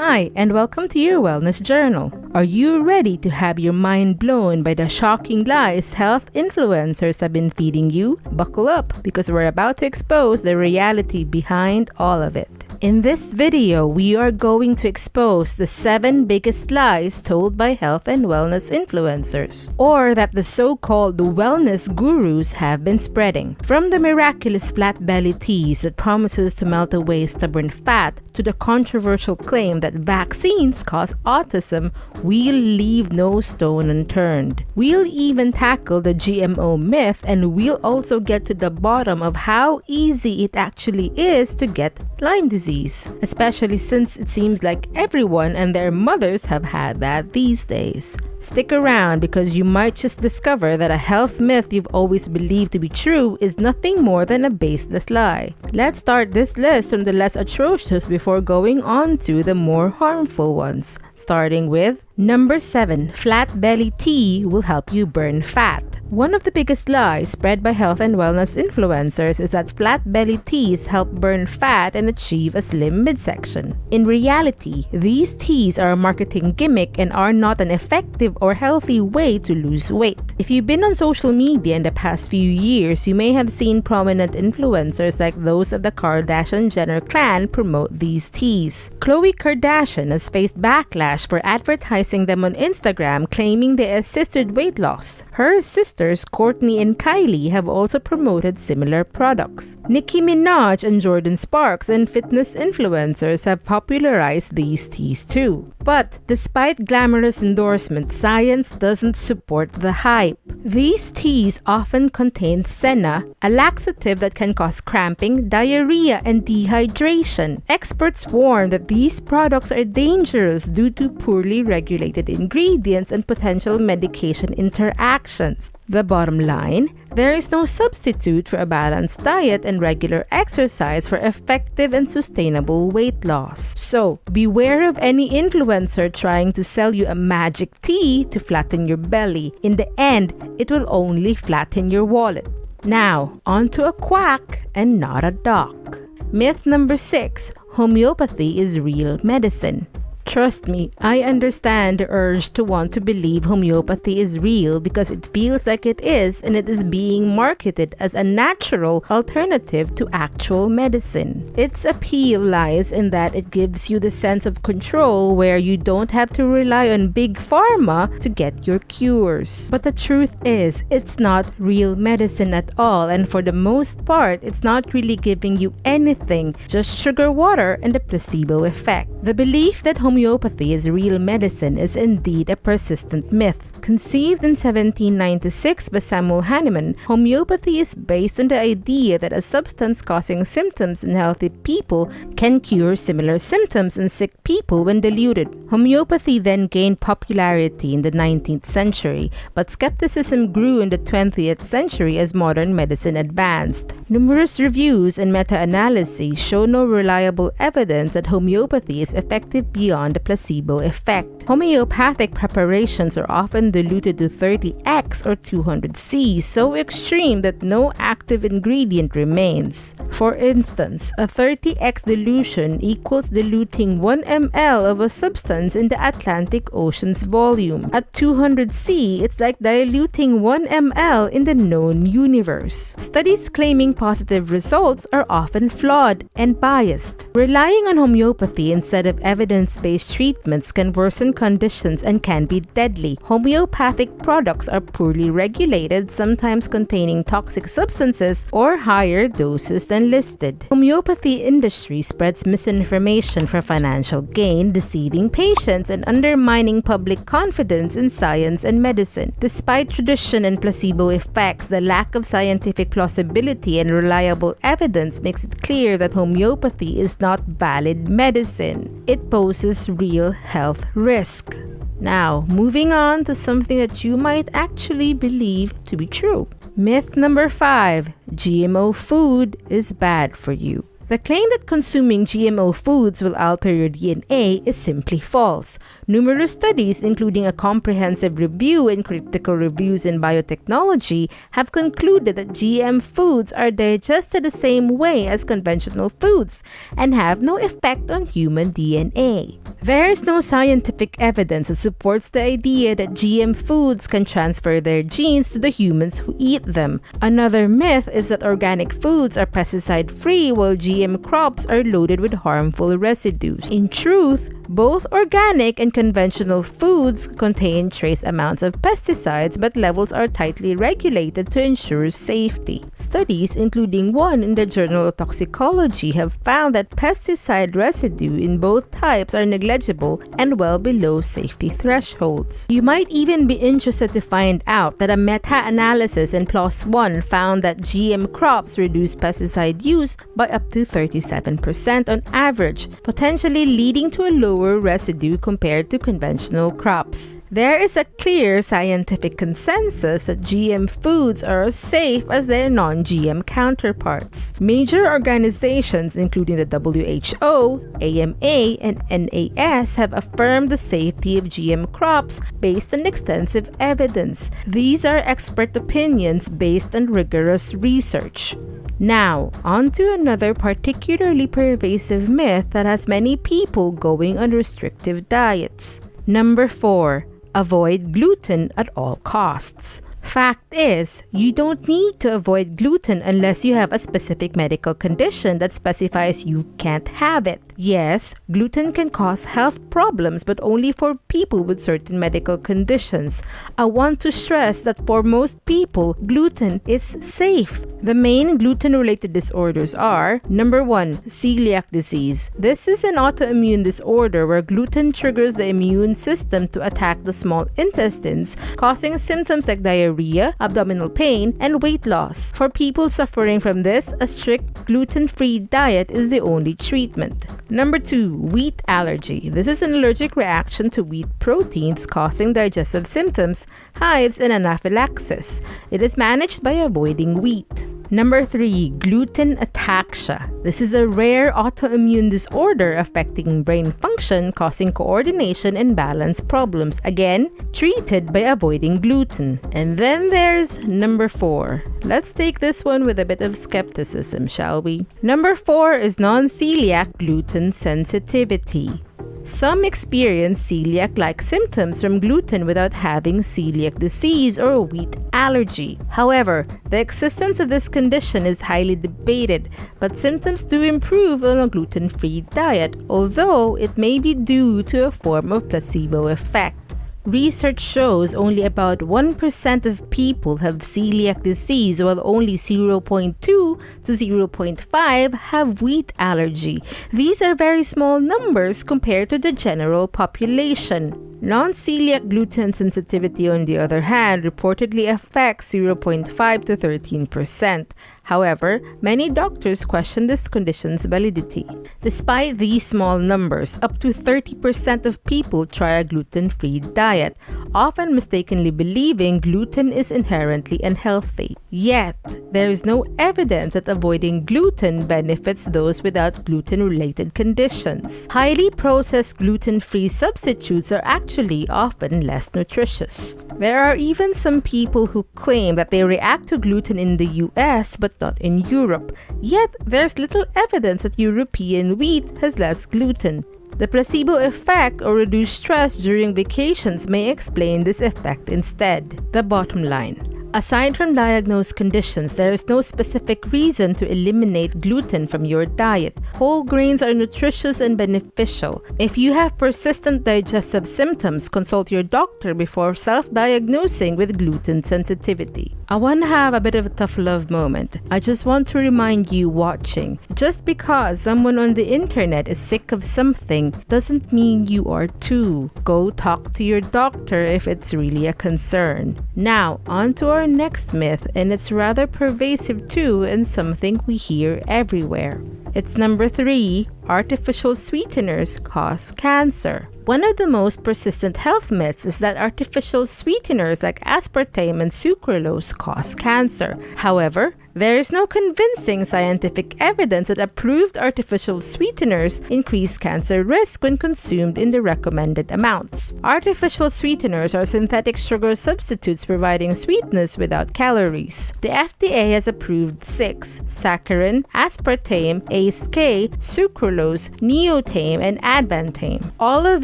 Hi, and welcome to your Wellness Journal. Are you ready to have your mind blown by the shocking lies health influencers have been feeding you? Buckle up, because we're about to expose the reality behind all of it. In this video, we are going to expose the 7 biggest lies told by health and wellness influencers, or that the so-called wellness gurus have been spreading. From the miraculous flat belly teas that promises to melt away stubborn fat, to the controversial claim that vaccines cause autism, we'll leave no stone unturned. We'll even tackle the GMO myth, and we'll also get to the bottom of how easy it actually is to get Lyme disease, especially since it seems like everyone and their mothers have had that these days. Stick around, because you might just discover that a health myth you've always believed to be true is nothing more than a baseless lie. Let's start this list from the less atrocious before going on to the more harmful ones, starting with Number 7. Flat belly tea will help you burn fat. One of the biggest lies spread by health and wellness influencers is that flat belly teas help burn fat and achieve a slim midsection. In reality, these teas are a marketing gimmick and are not an effective or healthy way to lose weight. If you've been on social media in the past few years, you may have seen prominent influencers like those of the Kardashian-Jenner clan promote these teas. Khloe Kardashian has faced backlash for advertising them on Instagram, claiming they assisted weight loss. Her sisters Kourtney and Kylie have also promoted similar products. Nicki Minaj and Jordan Sparks and fitness influencers have popularized these teas too. But despite glamorous endorsements, science doesn't support the hype. These teas often contain senna, a laxative that can cause cramping, diarrhea, and dehydration. Experts warn that these products are dangerous due to poorly regulated ingredients and potential medication interactions. The bottom line: there is no substitute for a balanced diet and regular exercise for effective and sustainable weight loss. So, beware of any influencer trying to sell you a magic tea to flatten your belly. In the end, it will only flatten your wallet. Now, on to a quack and not a doc. Myth number 6. Homeopathy is real medicine. Trust me, I understand the urge to want to believe homeopathy is real because it feels like it is, and it is being marketed as a natural alternative to actual medicine. Its appeal lies in that it gives you the sense of control where you don't have to rely on big pharma to get your cures. But the truth is, it's not real medicine at all, and for the most part, it's not really giving you anything, just sugar water and the placebo effect. The belief that homeopathy is real medicine is indeed a persistent myth. Conceived in 1796 by Samuel Hahnemann, homeopathy is based on the idea that a substance causing symptoms in healthy people can cure similar symptoms in sick people when diluted. Homeopathy then gained popularity in the 19th century, but skepticism grew in the 20th century as modern medicine advanced. Numerous reviews and meta-analyses show no reliable evidence that homeopathy is effective beyond the placebo effect. Homeopathic preparations are often diluted to 30x or 200C, so extreme that no active ingredient remains. For instance, a 30x dilution equals diluting 1 ml of a substance in the Atlantic Ocean's volume. At 200C, it's like diluting 1 ml in the known universe. Studies claiming positive results are often flawed and biased. Relying on homeopathy instead of evidence-based treatments can worsen conditions and can be deadly. Homeopathic products are poorly regulated, sometimes containing toxic substances or higher doses than listed. Homeopathy industry spreads misinformation for financial gain, deceiving patients and undermining public confidence in science and medicine. Despite tradition and placebo effects, the lack of scientific plausibility and reliable evidence makes it clear that homeopathy is not valid medicine. It poses real health risk. Now, moving on to something that you might actually believe to be true. Myth number 5. GMO food is bad for you. The claim that consuming GMO foods will alter your DNA is simply false. Numerous studies, including a comprehensive review and critical reviews in biotechnology, have concluded that GM foods are digested the same way as conventional foods and have no effect on human DNA. There is no scientific evidence that supports the idea that GM foods can transfer their genes to the humans who eat them. Another myth is that organic foods are pesticide-free while GM crops are loaded with harmful residues. In truth, both organic and conventional foods contain trace amounts of pesticides, but levels are tightly regulated to ensure safety. Studies, including one in the Journal of Toxicology, have found that pesticide residue in both types are negligible and well below safety thresholds. You might even be interested to find out that a meta-analysis in PLOS One found that GM crops reduce pesticide use by up to 37% on average, potentially leading to a lower residue compared to conventional crops. There is a clear scientific consensus that GM foods are as safe as their non-GM counterparts. Major organizations including the WHO, AMA, and NAS have affirmed the safety of GM crops based on extensive evidence. These are expert opinions based on rigorous research. Now, on to another particularly pervasive myth that has many people going on restrictive diets. Number 4. Avoid gluten at all costs. Fact is, you don't need to avoid gluten unless you have a specific medical condition that specifies you can't have it. Yes, gluten can cause health problems, but only for people with certain medical conditions. I want to stress that for most people, gluten is safe. The main gluten-related disorders are: number 1, celiac disease. This is an autoimmune disorder where gluten triggers the immune system to attack the small intestines, causing symptoms like diarrhea, abdominal pain, and weight loss. For people suffering from this, a strict gluten-free diet is the only treatment. Number 2, wheat allergy. This is an allergic reaction to wheat proteins causing digestive symptoms, hives, and anaphylaxis. It is managed by avoiding wheat. Number 3, gluten ataxia. This is a rare autoimmune disorder affecting brain function, causing coordination and balance problems. Again, treated by avoiding gluten. And then there's number 4. Let's take this one with a bit of skepticism, shall we? Number 4 is non-celiac gluten sensitivity. Some experience celiac-like symptoms from gluten without having celiac disease or wheat allergy. However, the existence of this condition is highly debated, but symptoms do improve on a gluten-free diet, although it may be due to a form of placebo effect. Research shows only about 1% of people have celiac disease, while only 0.2 to 0.5 have wheat allergy. These are very small numbers compared to the general population. Non-celiac gluten sensitivity, on the other hand, reportedly affects 0.5 to 13%. However, many doctors question this condition's validity. Despite these small numbers, up to 30% of people try a gluten-free diet, often mistakenly believing gluten is inherently unhealthy. Yet, there is no evidence that avoiding gluten benefits those without gluten-related conditions. Highly processed gluten-free substitutes are actually often less nutritious. There are even some people who claim that they react to gluten in the US but not in Europe. Yet, there's little evidence that European wheat has less gluten. The placebo effect or reduced stress during vacations may explain this effect instead. The bottom line: aside from diagnosed conditions, there is no specific reason to eliminate gluten from your diet. Whole grains are nutritious and beneficial. If you have persistent digestive symptoms, consult your doctor before self-diagnosing with gluten sensitivity. I want to have a bit of a tough love moment. I just want to remind you watching, just because someone on the internet is sick of something doesn't mean you are too. Go talk to your doctor if it's really a concern. Now, on to our next myth, and it's rather pervasive too and something we hear everywhere. It's number 3, artificial sweeteners cause cancer. One of the most persistent health myths is that artificial sweeteners like aspartame and sucralose cause cancer. However, There is no convincing scientific evidence that approved artificial sweeteners increase cancer risk when consumed in the recommended amounts. Artificial sweeteners are synthetic sugar substitutes providing sweetness without calories. The FDA has approved 6: saccharin, aspartame, ACE-K, sucralose, neotame, and advantame. All of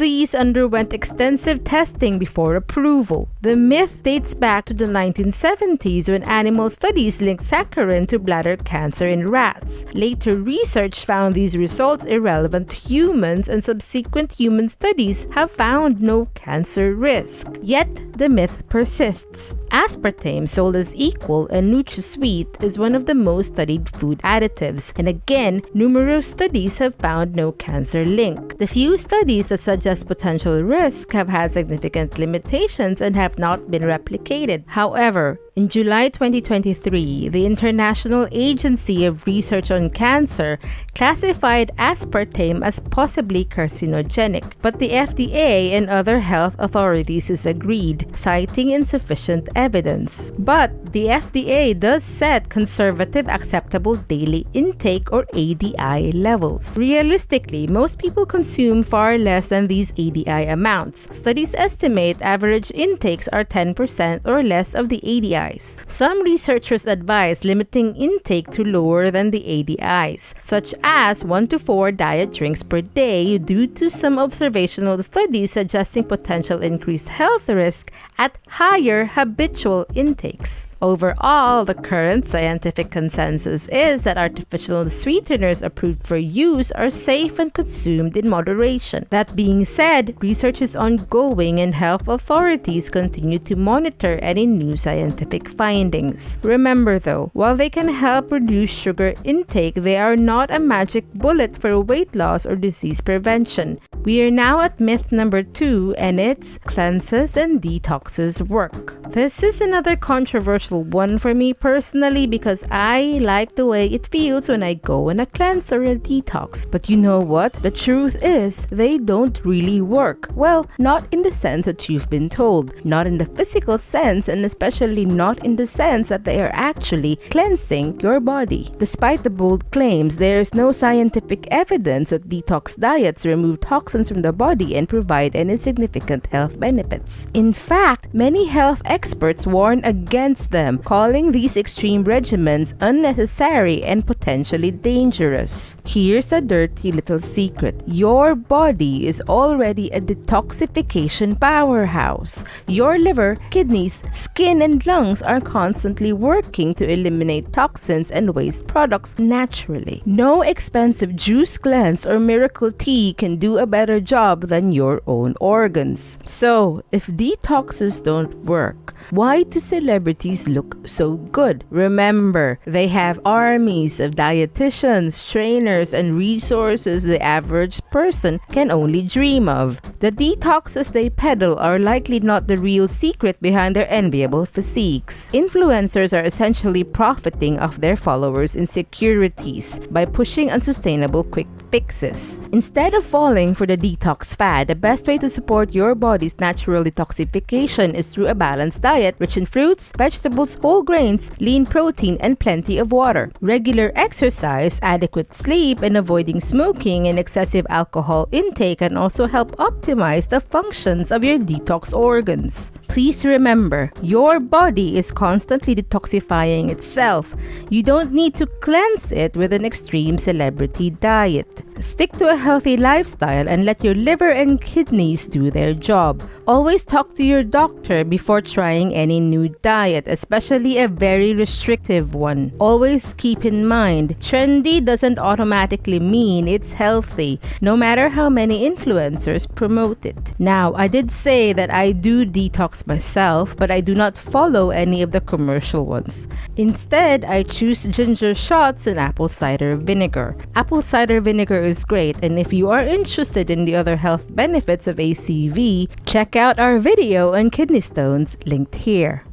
these underwent extensive testing before approval. The myth dates back to the 1970s when animal studies linked saccharin to bladder cancer in rats. Later research found these results irrelevant to humans, and subsequent human studies have found no cancer risk. Yet, the myth persists. Aspartame, sold as equal and NutraSweet, is one of the most studied food additives, and again, numerous studies have found no cancer link. The few studies that suggest potential risk have had significant limitations and have not been replicated. However, in July 2023, the International Agency of Research on Cancer classified aspartame as possibly carcinogenic, but the FDA and other health authorities disagreed, citing insufficient evidence. But the FDA does set conservative acceptable daily intake or ADI levels. Realistically, most people consume far less than these ADI amounts. Studies estimate average intakes are 10% or less of the ADI. Some researchers advise limiting intake to lower than the ADIs, such as 1 to 4 diet drinks per day, due to some observational studies suggesting potential increased health risk at higher habitual intakes. Overall, the current scientific consensus is that artificial sweeteners approved for use are safe and consumed in moderation. That being said, research is ongoing and health authorities continue to monitor any new scientific findings. Remember though, while they can help reduce sugar intake, they are not a magic bullet for weight loss or disease prevention. We are now at myth number 2, and it's cleanses and detoxes work. This is another controversial one for me personally because I like the way it feels when I go on a cleanse or a detox. But you know what? The truth is, they don't really work. Well, not in the sense that you've been told. Not in the physical sense, and especially not in the sense that they are actually cleansing your body. Despite the bold claims, there is no scientific evidence that detox diets remove toxins from the body and provide any significant health benefits. In fact, many health experts warn against them, calling these extreme regimens unnecessary and potentially dangerous. Here's a dirty little secret. Your body is already a detoxification powerhouse. Your liver, kidneys, skin, and lungs are constantly working to eliminate toxins and waste products naturally. No expensive juice cleanse or miracle tea can do a better job than your own organs. So, if detoxes don't work, why do celebrities look so good? Remember, they have armies of dietitians, trainers, and resources the average person can only dream of. The detoxes they peddle are likely not the real secret behind their enviable physiques. Influencers are essentially profiting off their followers' insecurities by pushing unsustainable quick fixes. Instead of falling for the detox fad, the best way to support your body's natural detoxification is through a balanced diet rich in fruits, vegetables, whole grains, lean protein, and plenty of water. Regular exercise, adequate sleep, and avoiding smoking and excessive alcohol intake can also help optimize the functions of your detox organs. Please remember, your body is constantly detoxifying itself. You don't need to cleanse it with an extreme celebrity diet. Stick to a healthy lifestyle and let your liver and kidneys do their job. Always talk to your doctor before trying any new diet, especially a very restrictive one. Always keep in mind, trendy doesn't automatically mean it's healthy, no matter how many influencers promote it. Now, I did say that I do detox myself, but I do not follow any of the commercial ones. Instead, I choose ginger shots and apple cider vinegar. Apple cider vinegar is great, and if you are interested in the other health benefits of ACV, check out our video on kidney stones linked here.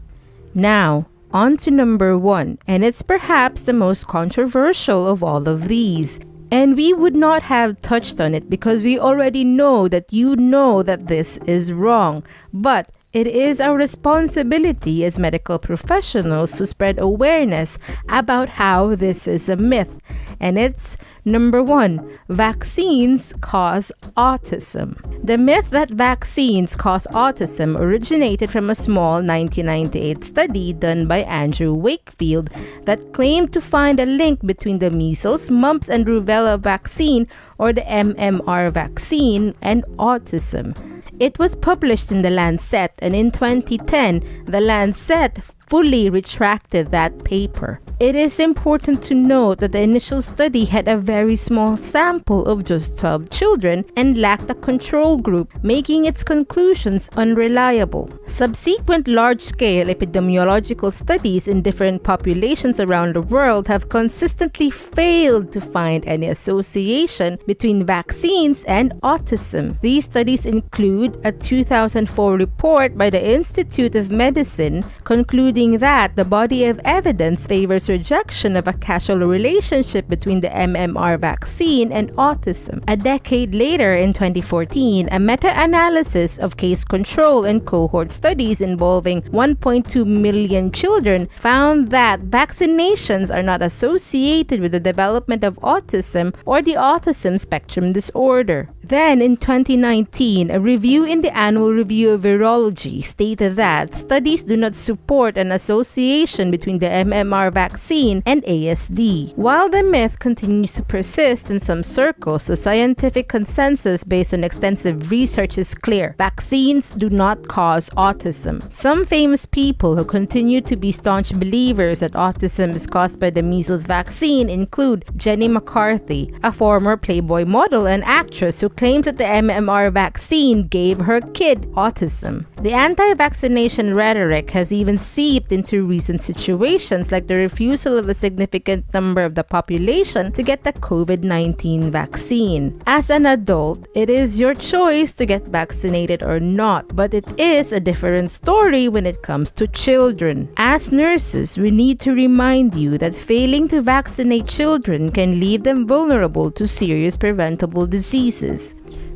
Now, on to number 1, and it's perhaps the most controversial of all of these. And we would not have touched on it because we already know that you know that this is wrong. But It is our responsibility as medical professionals to spread awareness about how this is a myth. And it's number 1, vaccines cause autism. The myth that vaccines cause autism originated from a small 1998 study done by Andrew Wakefield that claimed to find a link between the measles, mumps, and rubella vaccine, or the MMR vaccine, and autism. It was published in The Lancet, and in 2010, The Lancet fully retracted that paper. It is important to note that the initial study had a very small sample of just 12 children and lacked a control group, making its conclusions unreliable. Subsequent large-scale epidemiological studies in different populations around the world have consistently failed to find any association between vaccines and autism. These studies include a 2004 report by the Institute of Medicine concluding that the body of evidence favors rejection of a causal relationship between the MMR vaccine and autism. A decade later, in 2014, a meta-analysis of case control and cohort studies involving 1.2 million children found that vaccinations are not associated with the development of autism or the autism spectrum disorder. Then, in 2019, a review in the Annual Review of Virology stated that studies do not support an association between the MMR vaccine and ASD. While the myth continues to persist in some circles, the scientific consensus based on extensive research is clear. Vaccines do not cause autism. Some famous people who continue to be staunch believers that autism is caused by the measles vaccine include Jenny McCarthy, a former Playboy model and actress who claims that the MMR vaccine gave her kid autism. The anti-vaccination rhetoric has even seeped into recent situations like the refusal of a significant number of the population to get the COVID-19 vaccine. As an adult, it is your choice to get vaccinated or not, but it is a different story when it comes to children. As nurses, we need to remind you that failing to vaccinate children can leave them vulnerable to serious preventable diseases.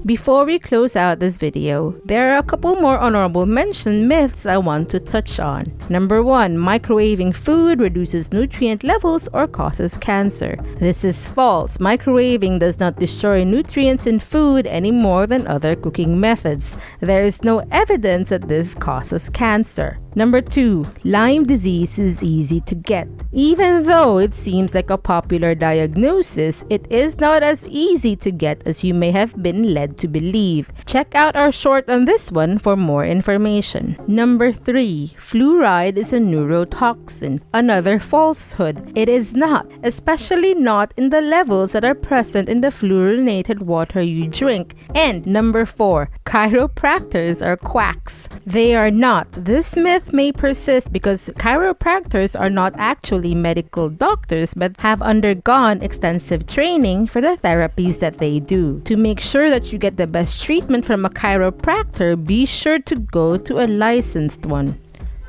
Before we close out this video, there are a couple more honorable mention myths I want to touch on. Number 1, microwaving food reduces nutrient levels or causes cancer. This is false. Microwaving does not destroy nutrients in food any more than other cooking methods. There is no evidence that this causes cancer. Number 2, Lyme disease is easy to get. Even though it seems like a popular diagnosis, it is not as easy to get as you may have been led to believe. Check out our short on this one for more information. Number 3, fluoride is a neurotoxin. Another falsehood. It is not, especially not in the levels that are present in the fluorinated water you drink. And number 4, chiropractors are quacks. They are not. This myth may persist because chiropractors are not actually medical doctors but have undergone extensive training for the therapies that they do. To make sure that you get the best treatment from a chiropractor, be sure to go to a licensed one.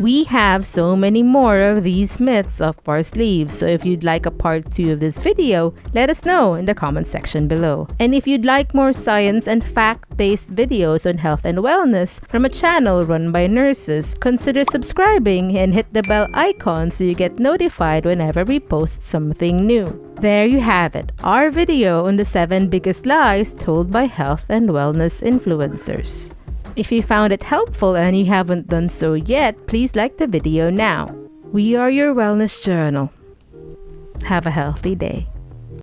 We have so many more of these myths up our sleeves, so if you'd like a part 2 of this video, let us know in the comment section below. And if you'd like more science and fact-based videos on health and wellness from a channel run by nurses, consider subscribing and hit the bell icon so you get notified whenever we post something new. There you have it, our video on the 7 biggest lies told by health and wellness influencers. If you found it helpful and you haven't done so yet, please like the video now. We are your wellness journal. Have a healthy day.